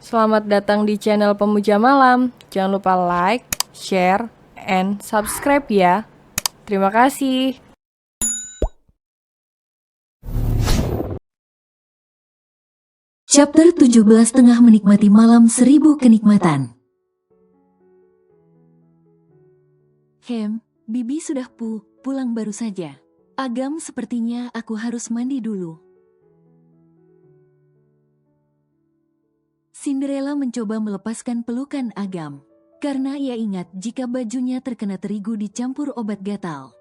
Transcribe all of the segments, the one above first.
Selamat datang di channel Pemuja Malam. Jangan lupa like, share, and subscribe ya. Terima kasih. Chapter 17 Tengah Menikmati Malam 1000 Kenikmatan. Bibi sudah pulang baru saja. Agam, sepertinya aku harus mandi dulu. Cinderella mencoba melepaskan pelukan Agam, karena ia ingat jika bajunya terkena terigu dicampur obat gatal.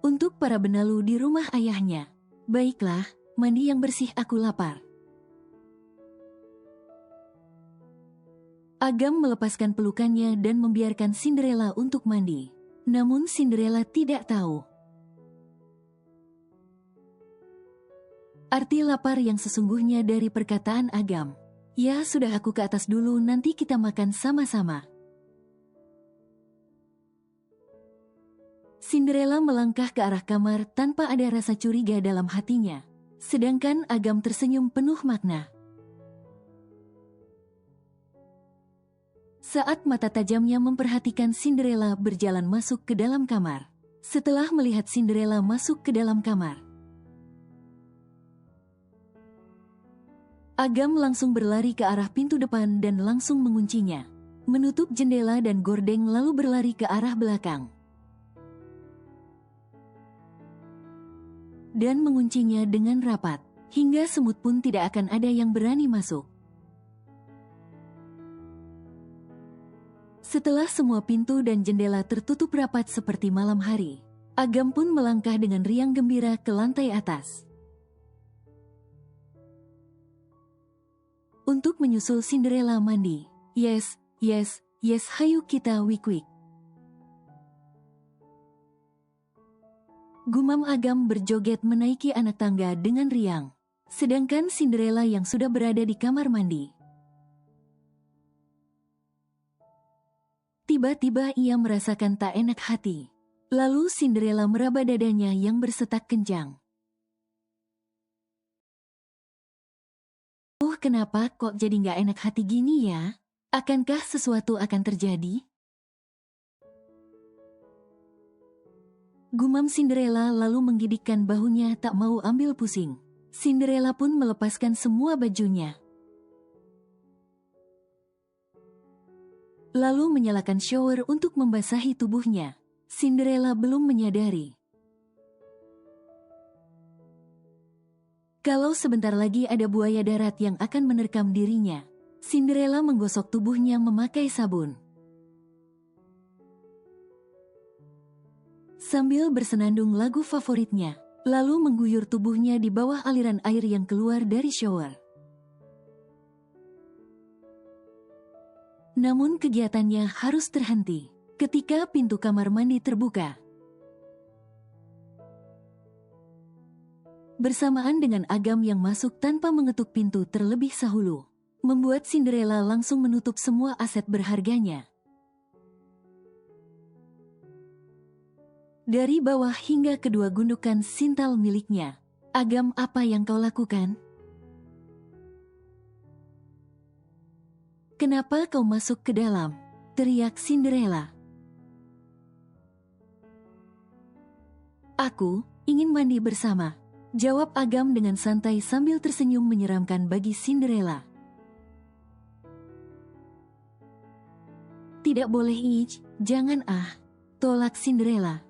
Untuk para benalu di rumah ayahnya, baiklah, mandi yang bersih, aku lapar. Agam melepaskan pelukannya dan membiarkan Cinderella untuk mandi. Namun Cinderella tidak tahu arti lapar yang sesungguhnya dari perkataan Agam. Ya sudah, aku ke atas dulu, nanti kita makan sama-sama. Cinderella melangkah ke arah kamar tanpa ada rasa curiga dalam hatinya. Sedangkan Agam tersenyum penuh makna. Saat mata tajamnya memperhatikan Cinderella berjalan masuk ke dalam kamar. Setelah melihat Cinderella masuk ke dalam kamar, Agam langsung berlari ke arah pintu depan dan langsung menguncinya. Menutup jendela dan gordeng lalu berlari ke arah belakang. Dan menguncinya dengan rapat, hingga semut pun tidak akan ada yang berani masuk. Setelah semua pintu dan jendela tertutup rapat seperti malam hari, Agam pun melangkah dengan riang gembira ke lantai atas untuk menyusul Cinderella mandi. Yes, hayu kita quick. Gumam Agam berjoget menaiki anak tangga dengan riang, sedangkan Cinderella yang sudah berada di kamar mandi. Tiba-tiba ia merasakan tak enak hati. Lalu Cinderella meraba dadanya yang bersetak kencang. Kenapa kok jadi gak enak hati gini ya? Akankah sesuatu akan terjadi? Gumam Cinderella lalu menggigitkan bahunya tak mau ambil pusing. Cinderella pun melepaskan semua bajunya. Lalu menyalakan shower untuk membasahi tubuhnya. Cinderella belum menyadari kalau sebentar lagi ada buaya darat yang akan menerkam dirinya. Cinderella menggosok tubuhnya memakai sabun. Sambil bersenandung lagu favoritnya, lalu mengguyur tubuhnya di bawah aliran air yang keluar dari shower. Namun kegiatannya harus terhenti ketika pintu kamar mandi terbuka. Bersamaan dengan Agam yang masuk tanpa mengetuk pintu terlebih dahulu, membuat Cinderella langsung menutup semua aset berharganya. Dari bawah hingga kedua gundukan sintal miliknya. Agam, apa yang kau lakukan? Kenapa kau masuk ke dalam? Teriak Cinderella. Aku ingin mandi bersama, jawab Agam dengan santai sambil tersenyum menyeramkan bagi Cinderella. Tidak boleh, jangan tolak Cinderella.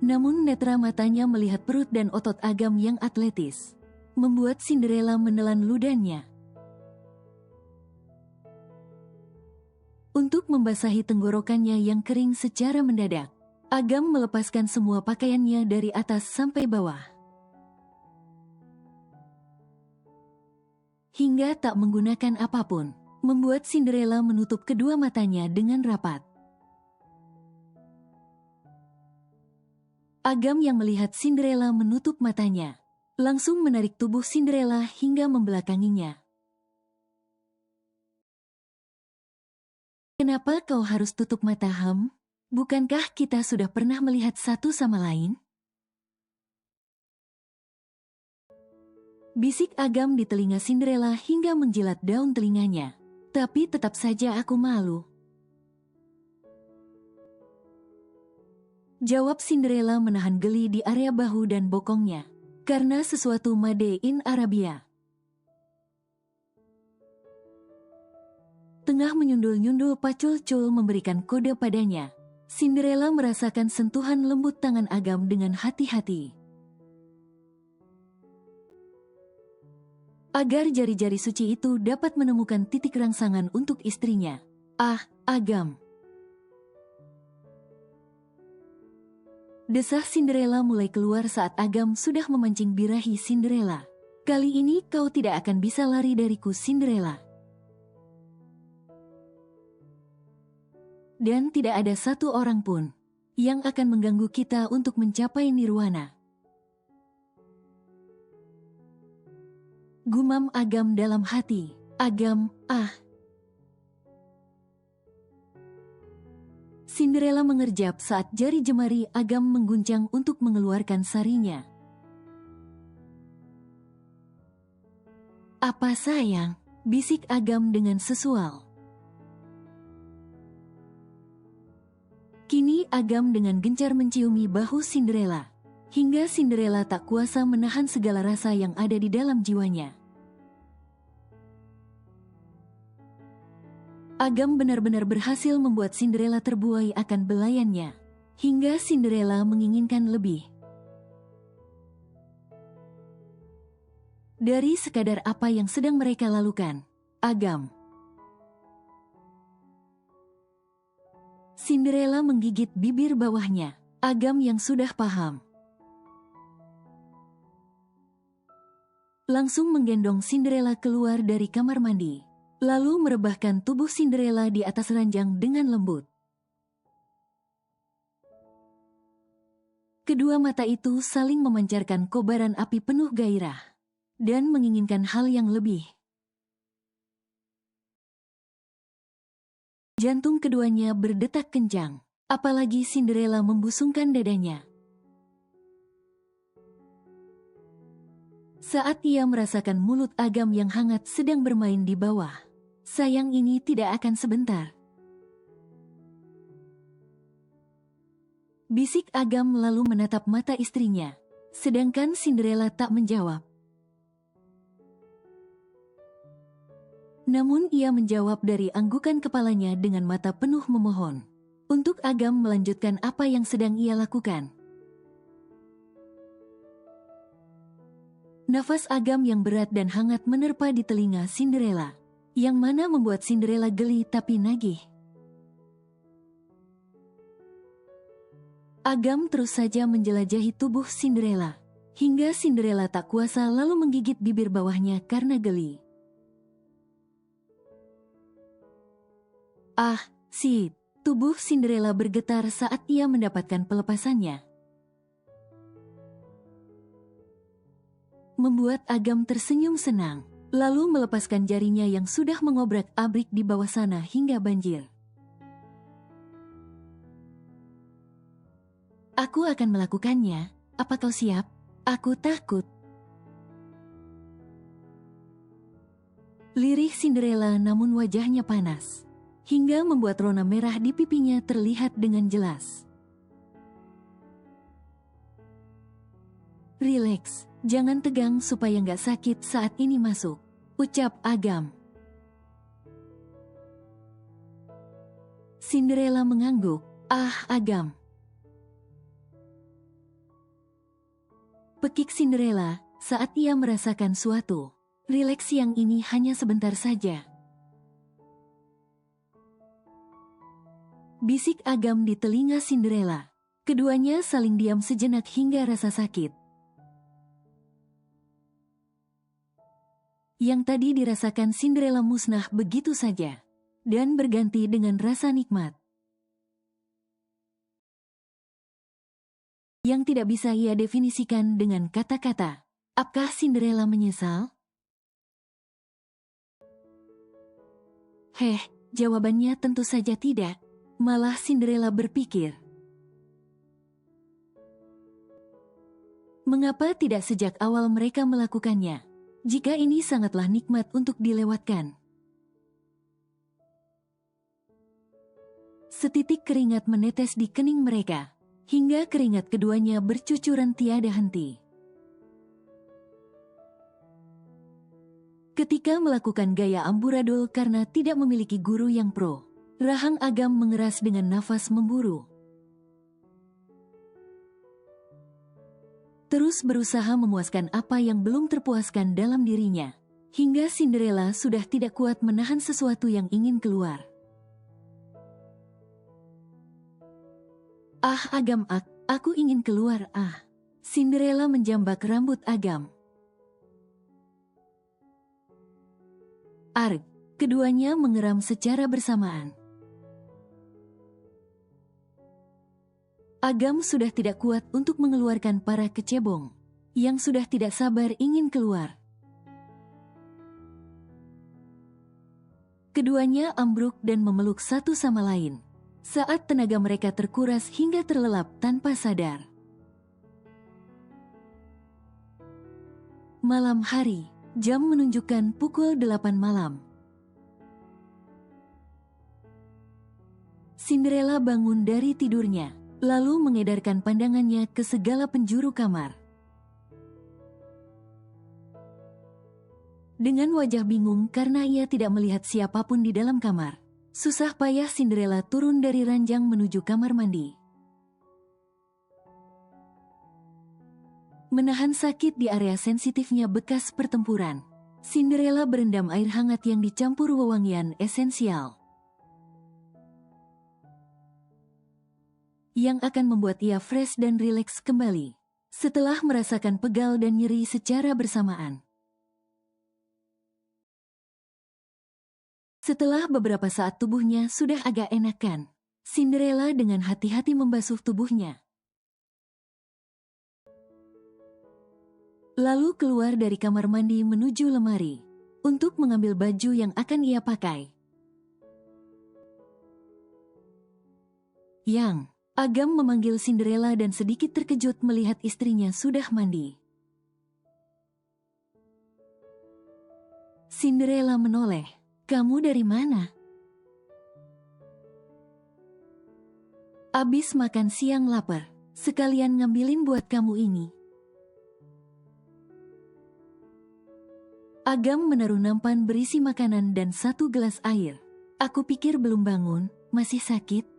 Namun netra matanya melihat perut dan otot Agam yang atletis, membuat Cinderella menelan ludahnya. Untuk membasahi tenggorokannya yang kering secara mendadak, Agam melepaskan semua pakaiannya dari atas sampai bawah, hingga tak menggunakan apapun, membuat Cinderella menutup kedua matanya dengan rapat. Agam yang melihat Cinderella menutup matanya, langsung menarik tubuh Cinderella hingga membelakanginya. Kenapa kau harus tutup mata, Bukankah kita sudah pernah melihat satu sama lain? Bisik Agam di telinga Cinderella hingga menjilat daun telinganya. Tapi tetap saja aku malu. Jawab Cinderella menahan geli di area bahu dan bokongnya. Karena sesuatu made in Arabia. Tengah menyundul-nyundul Pacul-cul memberikan kode padanya. Cinderella merasakan sentuhan lembut tangan Agam dengan hati-hati. Agar jari-jari suci itu dapat menemukan titik rangsangan untuk istrinya. Ah, Agam. Desah Cinderella mulai keluar saat Agam sudah memancing birahi Cinderella. Kali ini kau tidak akan bisa lari dariku, Cinderella. Dan tidak ada satu orang pun yang akan mengganggu kita untuk mencapai nirwana. Gumam Agam dalam hati. Agam, ah. Cinderella mengerjap saat jari jemari Agam mengguncang untuk mengeluarkan sarinya. Apa sayang? Bisik Agam dengan sesual. Kini Agam dengan gencar menciumi bahu Cinderella. Hingga Cinderella tak kuasa menahan segala rasa yang ada di dalam jiwanya. Agam benar-benar berhasil membuat Cinderella terbuai akan belayannya. Hingga Cinderella menginginkan lebih. Dari sekadar apa yang sedang mereka lakukan, Agam. Cinderella menggigit bibir bawahnya. Agam yang sudah paham langsung menggendong Cinderella keluar dari kamar mandi, lalu merebahkan tubuh Cinderella di atas ranjang dengan lembut. Kedua mata itu saling memancarkan kobaran api penuh gairah dan menginginkan hal yang lebih. Jantung keduanya berdetak kencang, apalagi Cinderella membusungkan dadanya. Saat ia merasakan mulut Agam yang hangat sedang bermain di bawah, sayang ini tidak akan sebentar. Bisik Agam lalu menatap mata istrinya, sedangkan Cinderella tak menjawab. Namun ia menjawab dari anggukan kepalanya dengan mata penuh memohon untuk Agam melanjutkan apa yang sedang ia lakukan. Nafas Agam yang berat dan hangat menerpa di telinga Cinderella, yang mana membuat Cinderella geli tapi nagih. Agam terus saja menjelajahi tubuh Cinderella, hingga Cinderella tak kuasa lalu menggigit bibir bawahnya karena geli. Ah, Sid, tubuh Cinderella bergetar saat ia mendapatkan pelepasannya. Membuat Agam tersenyum senang, lalu melepaskan jarinya yang sudah mengobrak-abrik di bawah sana hingga banjir. Aku akan melakukannya, apa kau siap? Aku takut. Lirih Cinderella namun wajahnya panas, hingga membuat rona merah di pipinya terlihat dengan jelas. Rileks, jangan tegang supaya nggak sakit saat ini masuk, ucap Agam. Cinderella mengangguk, ah Agam. Pekik Cinderella saat ia merasakan suatu rileks yang ini hanya sebentar saja. Bisik Agam di telinga Cinderella. Keduanya saling diam sejenak hingga rasa sakit yang tadi dirasakan Cinderella musnah begitu saja, dan berganti dengan rasa nikmat yang tidak bisa ia definisikan dengan kata-kata. Apakah Cinderella menyesal? Jawabannya tentu saja tidak. Malah Cinderella berpikir, mengapa tidak sejak awal mereka melakukannya? jika ini sangatlah nikmat untuk dilewatkan. Setitik keringat menetes di kening mereka, hingga keringat keduanya bercucuran tiada henti. Ketika melakukan gaya amburadul karena tidak memiliki guru yang pro, rahang Agam mengeras dengan nafas memburu. Terus berusaha memuaskan apa yang belum terpuaskan dalam dirinya, hingga Cinderella sudah tidak kuat menahan sesuatu yang ingin keluar. Ah Agam, aku ingin keluar, ah. Cinderella menjambak rambut Agam. Arg, keduanya mengeram secara bersamaan. Agam sudah tidak kuat untuk mengeluarkan para kecebong, yang sudah tidak sabar ingin keluar. Keduanya ambruk dan memeluk satu sama lain, saat tenaga mereka terkuras hingga terlelap tanpa sadar. Malam hari, jam menunjukkan pukul 8 malam. Cinderella bangun dari tidurnya, lalu mengedarkan pandangannya ke segala penjuru kamar. Dengan wajah bingung karena ia tidak melihat siapapun di dalam kamar, susah payah Cinderella turun dari ranjang menuju kamar mandi. Menahan sakit di area sensitifnya bekas pertempuran, Cinderella berendam air hangat yang dicampur wewangian esensial, yang akan membuat ia fresh dan rileks kembali, setelah merasakan pegal dan nyeri secara bersamaan. Setelah beberapa saat tubuhnya sudah agak enakan, Cinderella dengan hati-hati membasuh tubuhnya. Lalu keluar dari kamar mandi menuju lemari, untuk mengambil baju yang akan ia pakai. Yang Agam memanggil Cinderella dan sedikit terkejut melihat istrinya sudah mandi. Cinderella menoleh, "Kamu dari mana?" "Abis makan siang lapar, sekalian ngambilin buat kamu ini." Agam menaruh nampan berisi makanan dan satu gelas air. "Aku pikir belum bangun, masih sakit?"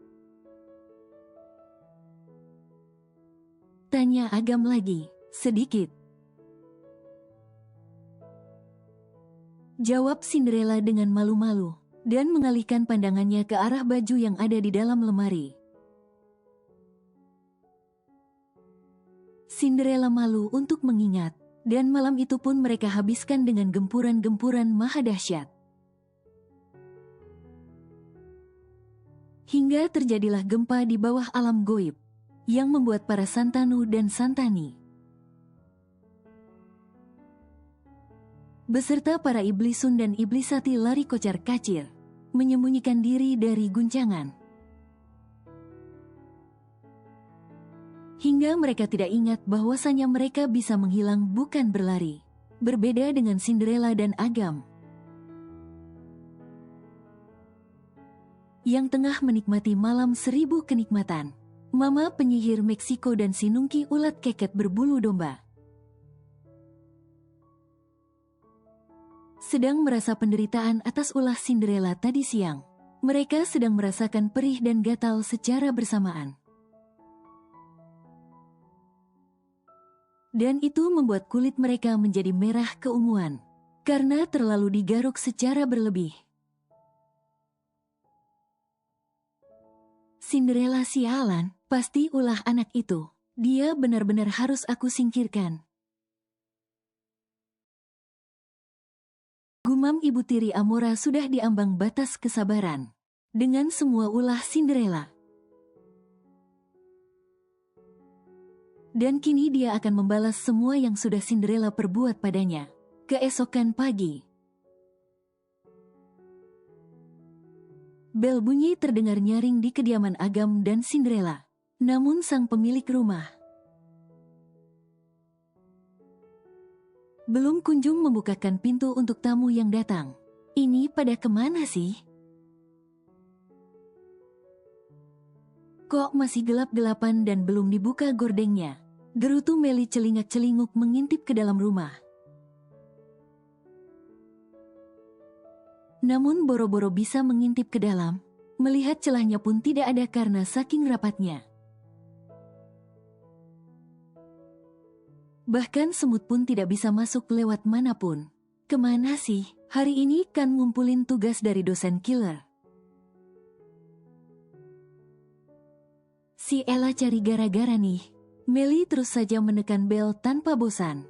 Tanya Agam lagi, "Sedikit." Jawab Cinderella dengan malu-malu, dan mengalihkan pandangannya ke arah baju yang ada di dalam lemari. Cinderella malu untuk mengingat, dan malam itu pun mereka habiskan dengan gempuran-gempuran maha dahsyat. Hingga terjadilah gempa di bawah alam goib, yang membuat para Santanu dan Santani, beserta para iblisun dan iblisati lari kocar-kacir, menyembunyikan diri dari guncangan. Hingga mereka tidak ingat bahwasanya mereka bisa menghilang bukan berlari. Berbeda dengan Cinderella dan Agam, yang tengah menikmati malam 1000 kenikmatan. Mama penyihir Meksiko dan si nungki ulat keket berbulu domba sedang merasa penderitaan atas ulah Cinderella tadi siang. Mereka sedang merasakan perih dan gatal secara bersamaan. Dan itu membuat kulit mereka menjadi merah keunguan, karena terlalu digaruk secara berlebih. Cinderella sialan, pasti ulah anak itu. Dia benar-benar harus aku singkirkan. Gumam ibu tiri Amora sudah diambang batas kesabaran dengan semua ulah Cinderella. Dan kini dia akan membalas semua yang sudah Cinderella perbuat padanya. Keesokan pagi, bel bunyi terdengar nyaring di kediaman Agam dan Cinderella. Namun sang pemilik rumah belum kunjung membukakan pintu untuk tamu yang datang. Ini pada kemana sih? Kok masih gelap-gelapan dan belum dibuka gordengnya? Gerutu Meli celingak-celinguk mengintip ke dalam rumah. Namun boro-boro bisa mengintip ke dalam, melihat celahnya pun tidak ada karena saking rapatnya. Bahkan semut pun tidak bisa masuk lewat manapun. Kemana sih? Hari ini kan ngumpulin tugas dari dosen killer. Si Ella cari gara-gara nih. Meli terus saja menekan bel tanpa bosan.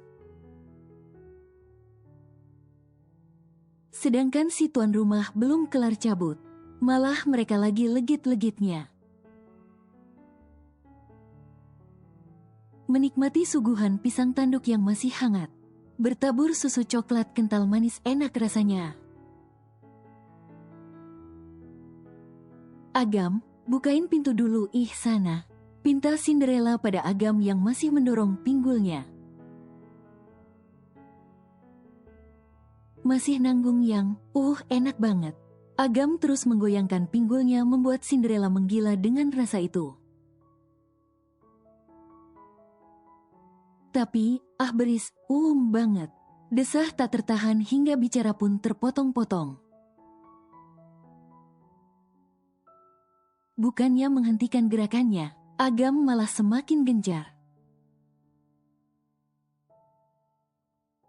Sedangkan si tuan rumah belum kelar cabut. Malah mereka lagi legit-legitnya. Menikmati suguhan pisang tanduk yang masih hangat. Bertabur susu coklat kental manis enak rasanya. Agam, bukain pintu dulu sana. Pinta Cinderella pada Agam yang masih mendorong pinggulnya. Masih nanggung yang, enak banget. Agam terus menggoyangkan pinggulnya membuat Cinderella menggila dengan rasa itu. Tapi, beris, banget. Desah tak tertahan hingga bicara pun terpotong-potong. Bukannya menghentikan gerakannya, Agam malah semakin gencar.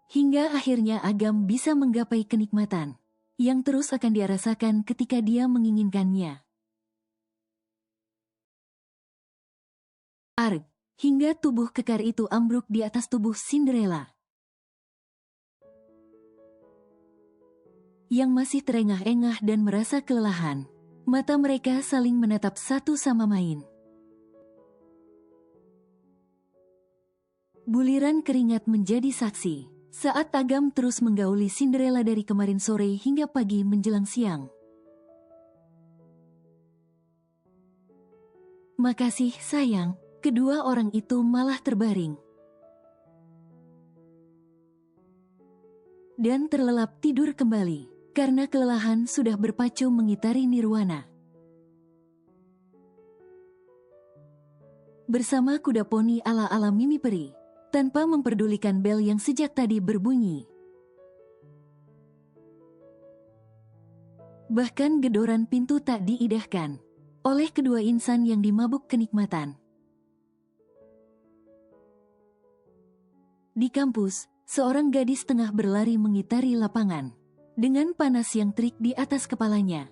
Hingga akhirnya Agam bisa menggapai kenikmatan yang terus akan dia rasakan ketika dia menginginkannya. Arg, hingga tubuh kekar itu ambruk di atas tubuh Cinderella. Yang masih terengah-engah dan merasa kelelahan, mata mereka saling menatap satu sama lain. Buliran keringat menjadi saksi saat Agam terus menggauli Cinderella dari kemarin sore hingga pagi menjelang siang. Makasih sayang, kedua orang itu malah terbaring dan terlelap tidur kembali karena kelelahan sudah berpacu mengitari nirwana. Bersama kuda poni ala-ala Mimi Peri, tanpa memperdulikan bel yang sejak tadi berbunyi. Bahkan gedoran pintu tak diindahkan oleh kedua insan yang dimabuk kenikmatan. Di kampus, seorang gadis tengah berlari mengitari lapangan dengan panas yang terik di atas kepalanya.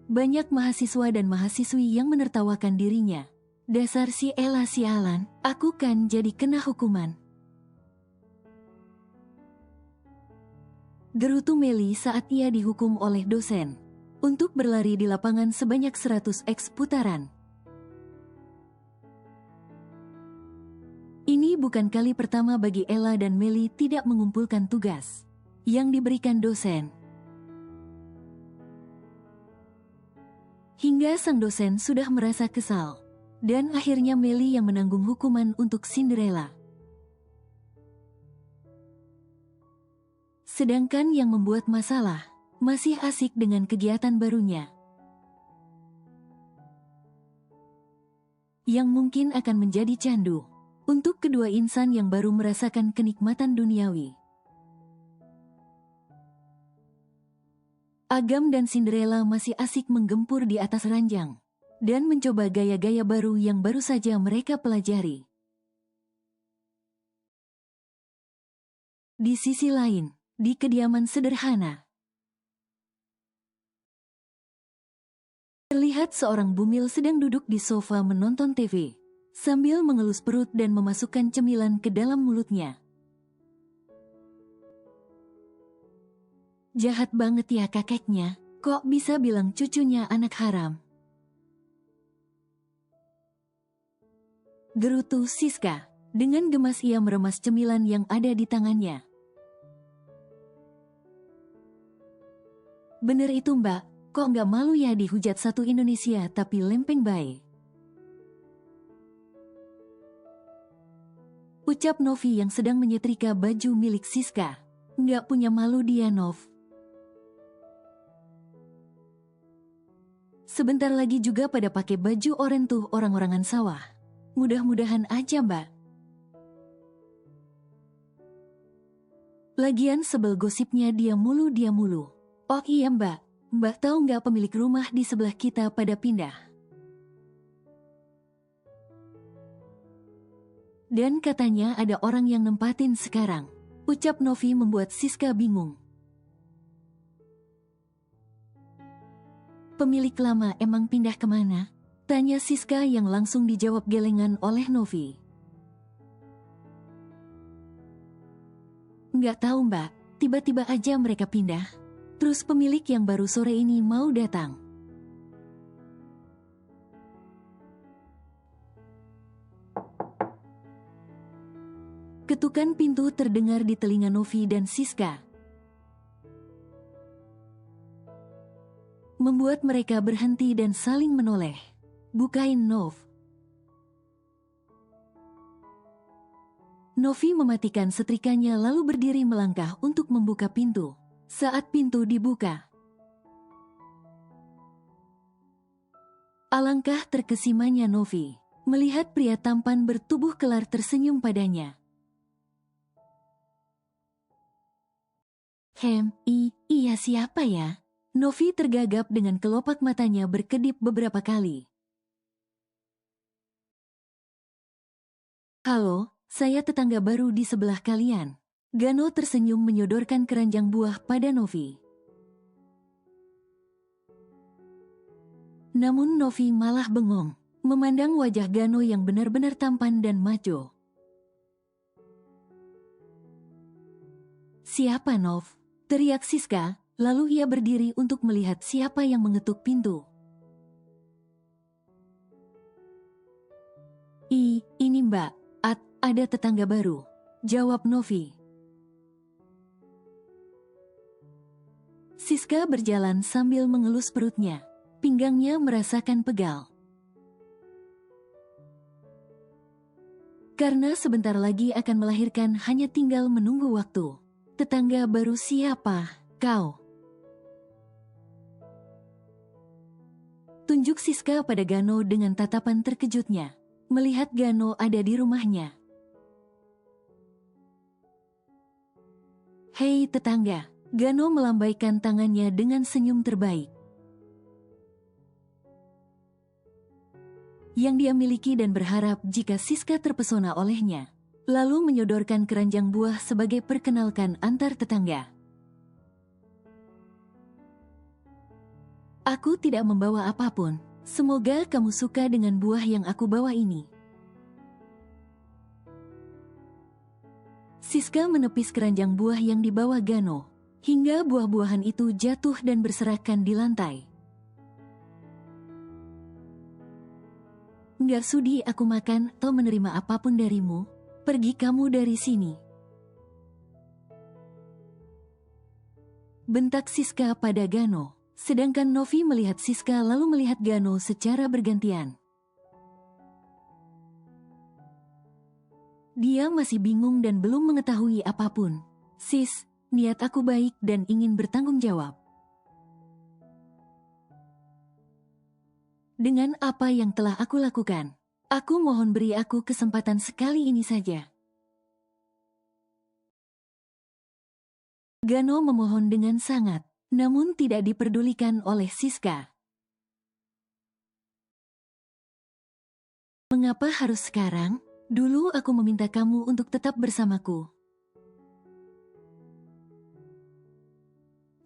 Banyak mahasiswa dan mahasiswi yang menertawakan dirinya. Dasar si Ella sialan, aku kan jadi kena hukuman. Gerutu Meli saat ia dihukum oleh dosen untuk berlari di lapangan sebanyak 100x putaran. Ini bukan kali pertama bagi Ella dan Meli tidak mengumpulkan tugas yang diberikan dosen. Hingga sang dosen sudah merasa kesal. Dan akhirnya Meli yang menanggung hukuman untuk Cinderella. Sedangkan yang membuat masalah, masih asik dengan kegiatan barunya. Yang mungkin akan menjadi candu untuk kedua insan yang baru merasakan kenikmatan duniawi. Agam dan Cinderella masih asik menggempur di atas ranjang dan mencoba gaya-gaya baru yang baru saja mereka pelajari. Di sisi lain, di kediaman sederhana, terlihat seorang bumil sedang duduk di sofa menonton TV, sambil mengelus perut dan memasukkan cemilan ke dalam mulutnya. Jahat banget ya kakeknya, kok bisa bilang cucunya anak haram? Gerutu Siska. Dengan gemas ia meremas cemilan yang ada di tangannya. Bener itu mbak, kok nggak malu ya dihujat satu Indonesia tapi lempeng bae. Ucap Novi yang sedang menyetrika baju milik Siska. Nggak punya malu dia, Nov. Sebentar lagi juga pada pakai baju oranye tuh orang-orangan sawah. Mudah-mudahan aja, Mbak. Lagian sebel gosipnya dia mulu. Oh iya, Mbak. Mbak tahu nggak pemilik rumah di sebelah kita pada pindah? Dan katanya ada orang yang nempatin sekarang. Ucap Novi membuat Siska bingung. Pemilik lama emang pindah kemana? Tanya Siska yang langsung dijawab gelengan oleh Novi. Nggak tahu, Mbak. Tiba-tiba aja mereka pindah. Terus pemilik yang baru sore ini mau datang. Ketukan pintu terdengar di telinga Novi dan Siska. Membuat mereka berhenti dan saling menoleh. Bukain, Nov. Novi mematikan setrikanya lalu berdiri melangkah untuk membuka pintu. Saat pintu dibuka, alangkah terkesimanya Novi melihat pria tampan bertubuh kelar tersenyum padanya. Iya siapa ya? Novi tergagap dengan kelopak matanya berkedip beberapa kali. Halo, saya tetangga baru di sebelah kalian. Gano tersenyum menyodorkan keranjang buah pada Novi. Namun Novi malah bengong, memandang wajah Gano yang benar-benar tampan dan maco. Siapa, Nov? Teriak Siska, lalu ia berdiri untuk melihat siapa yang mengetuk pintu. Ini Mbak, ada tetangga baru. Jawab Novi. Siska berjalan sambil mengelus perutnya. Pinggangnya merasakan pegal. Karena sebentar lagi akan melahirkan, hanya tinggal menunggu waktu. Tetangga baru siapa? Kau. Tunjuk Siska pada Gano dengan tatapan terkejutnya. Melihat Gano ada di rumahnya. Hei tetangga. Gano melambaikan tangannya dengan senyum terbaik yang dia miliki dan berharap jika Siska terpesona olehnya. Lalu menyodorkan keranjang buah sebagai perkenalkan antar tetangga. Aku tidak membawa apapun. Semoga kamu suka dengan buah yang aku bawa ini. Siska menepis keranjang buah yang dibawa Gano. Hingga buah-buahan itu jatuh dan berserakan di lantai. Nggak sudi aku makan atau menerima apapun darimu. Pergi kamu dari sini. Bentak Siska pada Gano. Sedangkan Novi melihat Siska lalu melihat Gano secara bergantian. Dia masih bingung dan belum mengetahui apapun. Sis, niat aku baik dan ingin bertanggung jawab. Dengan apa yang telah aku lakukan, aku mohon beri aku kesempatan sekali ini saja. Gano memohon dengan sangat, namun tidak diperdulikan oleh Siska. Mengapa harus sekarang? Dulu aku meminta kamu untuk tetap bersamaku.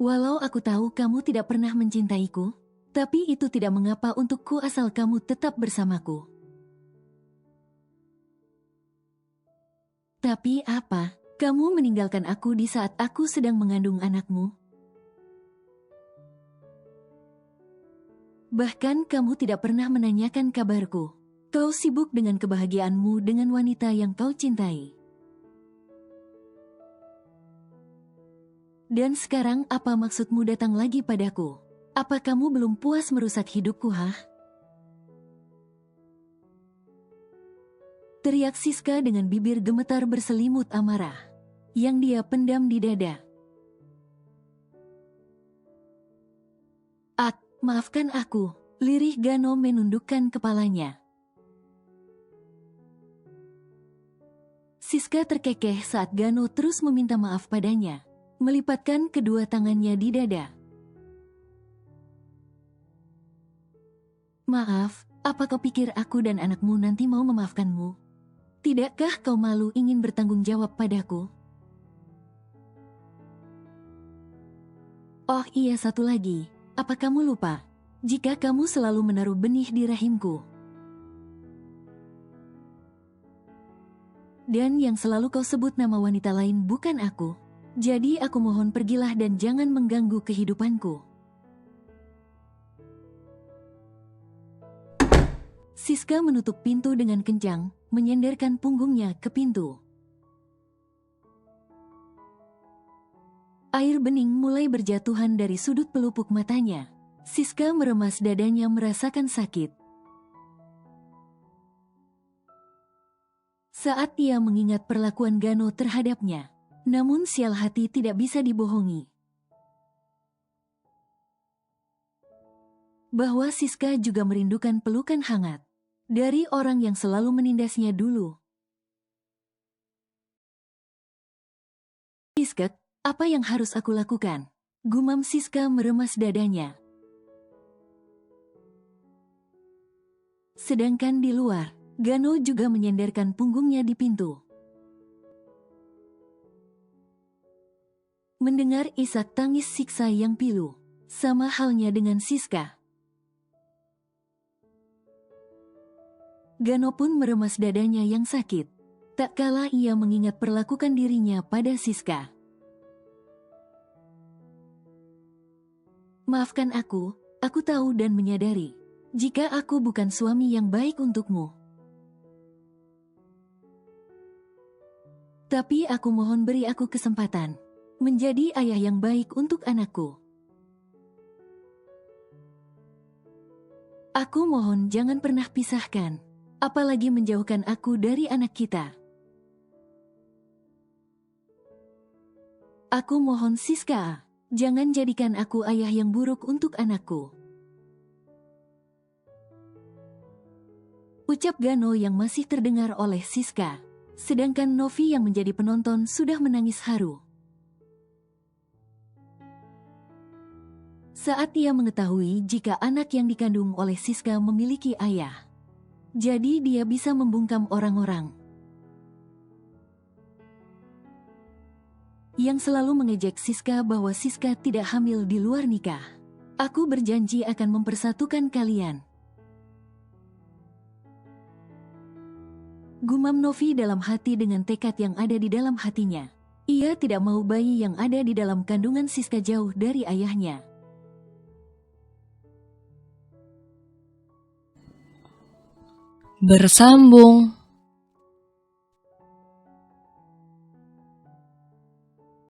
Walau aku tahu kamu tidak pernah mencintaiku, tapi itu tidak mengapa untukku asal kamu tetap bersamaku. Tapi apa? Kamu meninggalkan aku di saat aku sedang mengandung anakmu? Bahkan kamu tidak pernah menanyakan kabarku. Kau sibuk dengan kebahagiaanmu dengan wanita yang kau cintai. Dan sekarang apa maksudmu datang lagi padaku? Apa kamu belum puas merusak hidupku, hah? teriak Siska dengan bibir gemetar berselimut amarah, yang dia pendam di dada. Maafkan aku, lirih Gano menundukkan kepalanya. Siska terkekeh saat Gano terus meminta maaf padanya, melipatkan kedua tangannya di dada. Maaf, apa kau pikir aku dan anakmu nanti mau memaafkanmu? Tidakkah kau malu ingin bertanggung jawab padaku? Oh iya, satu lagi. Apa kamu lupa? Jika kamu selalu menaruh benih di rahimku. Dan yang selalu kau sebut nama wanita lain bukan aku. Jadi aku mohon pergilah dan jangan mengganggu kehidupanku. Siska menutup pintu dengan kencang, menyenderkan punggungnya ke pintu. Air bening mulai berjatuhan dari sudut pelupuk matanya. Siska meremas dadanya merasakan sakit. Saat ia mengingat perlakuan Gano terhadapnya, namun sial hati tidak bisa dibohongi. Bahwa Siska juga merindukan pelukan hangat dari orang yang selalu menindasnya dulu. Siska, apa yang harus aku lakukan? Gumam Siska meremas dadanya. Sedangkan di luar, Gano juga menyenderkan punggungnya di pintu. Mendengar isak tangis siksa yang pilu, sama halnya dengan Siska. Gano pun meremas dadanya yang sakit, tak kala ia mengingat perlakukan dirinya pada Siska. Maafkan aku tahu dan menyadari, jika aku bukan suami yang baik untukmu. Tapi aku mohon beri aku kesempatan, menjadi ayah yang baik untuk anakku. Aku mohon jangan pernah pisahkan, apalagi menjauhkan aku dari anak kita. Aku mohon Siska, jangan jadikan aku ayah yang buruk untuk anakku. Ucap Gano yang masih terdengar oleh Siska, sedangkan Novi yang menjadi penonton sudah menangis haru. Saat ia mengetahui jika anak yang dikandung oleh Siska memiliki ayah, jadi dia bisa membungkam orang-orang yang selalu mengejek Siska bahwa Siska tidak hamil di luar nikah. Aku berjanji akan mempersatukan kalian. Gumam Novi dalam hati dengan tekad yang ada di dalam hatinya. Ia tidak mau bayi yang ada di dalam kandungan Siska jauh dari ayahnya. Bersambung.